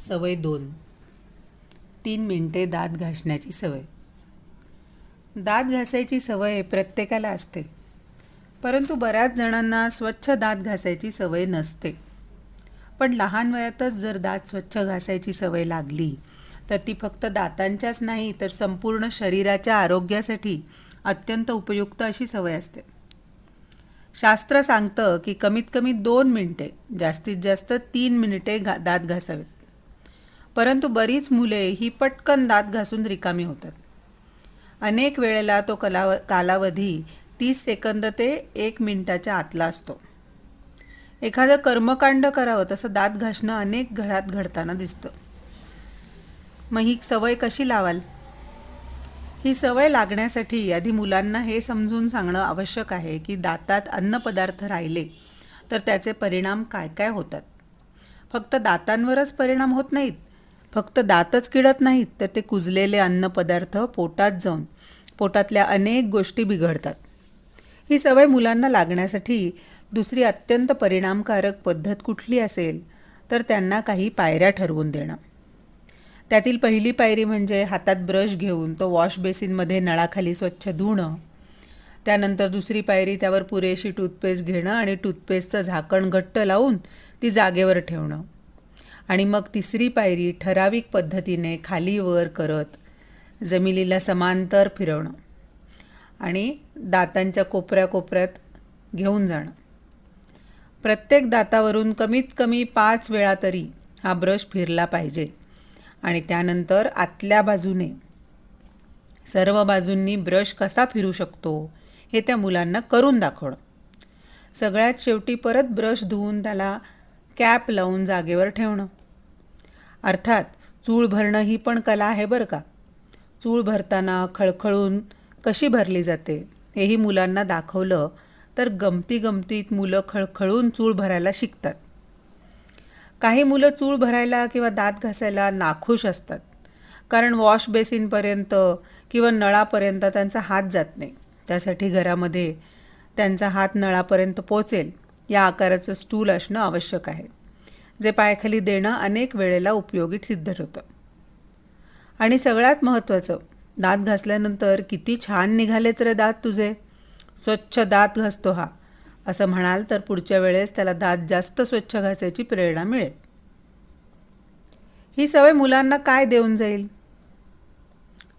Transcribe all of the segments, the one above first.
सवय 2. 3 मिनिटे दात घासण्याची सवय. दात घासायची सवय प्रत्येकाला असते, परंतु बऱ्याच जणांना स्वच्छ दात घासायची सवय नसते. पण लहान वयातच जर दात स्वच्छ घासायची सवय लागली तर ती फक्त दातांच्याच नाही तर संपूर्ण शरीराच्या आरोग्यासाठी अत्यंत उपयुक्त अशी सवय असते. शास्त्र सांगतं की कमीत कमी 2 मिनिटे, जास्तीत जास्त 3 मिनिटे दात घासावेत. परंतु बरीच मुले ही पटकन दात घासून रिकामी होतात. अनेक वेळेला तो कालावधी 30 सेकंद ते 1 मिनिटाच्या आतला असतो. एखादं कर्मकांड करावं तसं दात घासणं अनेक घरात घडताना दिसतं. मग ही सवय कशी लावाल? ही सवय लागण्यासाठी आधी मुलांना हे समजून सांगणं आवश्यक आहे की दातात अन्नपदार्थ राहिले तर त्याचे परिणाम काय काय होतात. फक्त दातांवरच परिणाम होत नाहीत, फक्त दातच किडत नाहीत, तर ते कुजलेले अन्नपदार्थ पोटात जाऊन पोटातल्या अनेक गोष्टी बिघडतात. ही सवय मुलांना लागण्यासाठी दुसरी अत्यंत परिणामकारक पद्धत कुठली असेल तर त्यांना काही पायऱ्या ठरवून देणं. त्यातील पहिली पायरी म्हणजे हातात ब्रश घेऊन तो वॉश बेसिनमध्ये नळाखाली स्वच्छ धुणं. त्यानंतर दुसरी पायरी त्यावर पुरेशी टूथपेस्ट घेणं आणि टूथपेस्टचं झाकण घट्ट लावून ती जागेवर ठेवणं. आणि मग तिसरी पायरी ठराविक पद्धतीने खाली वर करत जमिनीला समांतर फिरवणं आणि दातांच्या कोपऱ्यात घेऊन जाणं. प्रत्येक दातावरून कमीत कमी 5 वेळा तरी हा ब्रश फिरला पाहिजे आणि त्यानंतर आतल्या बाजूने सर्व बाजूंनी ब्रश कसा फिरू शकतो हे त्या मुलांना करून दाखवणं. सगळ्यात शेवटी परत ब्रश धुवून त्याला कॅप लावून जागेवर ठेवणं. अर्थात चूळ भरणं ही पण कला आहे बरं का. चूळ भरताना खळखळून कशी भरली जाते हेही मुलांना दाखवलं तर गमतीत मुलं खळखळून चूळ भरायला शिकतात. काही मुलं चूळ भरायला किंवा दात घासायला नाखुश असतात, कारण वॉश बेसिनपर्यंत किंवा नळापर्यंत त्यांचा हात जात नाही. त्यासाठी घरामध्ये त्यांचा हात नळापर्यंत पोचेल या आकाराचं स्टूल असणं आवश्यक आहे, जे पायाखाली देणं अनेक वेळेला उपयोगी सिद्ध होतं. आणि सगळ्यात महत्त्वाचं, दात घासल्यानंतर किती छान निघालेत रे दात तुझे, स्वच्छ दात घासतो हा, असं म्हणाल तर पुढच्या वेळेस त्याला दात जास्त स्वच्छ घासायची प्रेरणा मिळेल. ही सवय मुलांना काय देऊन जाईल?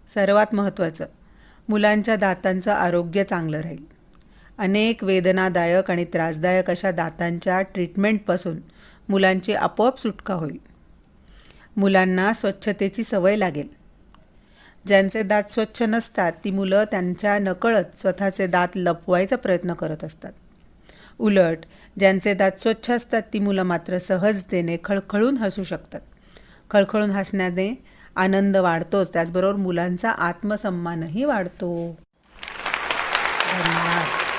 सर्वात महत्त्वाचं, मुलांच्या दातांचं आरोग्य चांगलं राहील. अनेक वेदनादायक आणि त्रासदायक अशा दातांच्या ट्रीटमेंटपासून मुलांची आपोआप सुटका होईल. मुलांना स्वच्छतेची सवय लागेल. ज्यांचे दात स्वच्छ नसतात ती मुलं त्यांच्या नकळत स्वतःचे दात लपवायचा प्रयत्न करत असतात. उलट ज्यांचे दात स्वच्छ असतात ती मुलं मात्र सहजतेने खळखळून हसू शकतात. खळखळून हसण्याने आनंद वाढतोच, त्याचबरोबर मुलांचा आत्मसन्मानही वाढतो. धन्यवाद.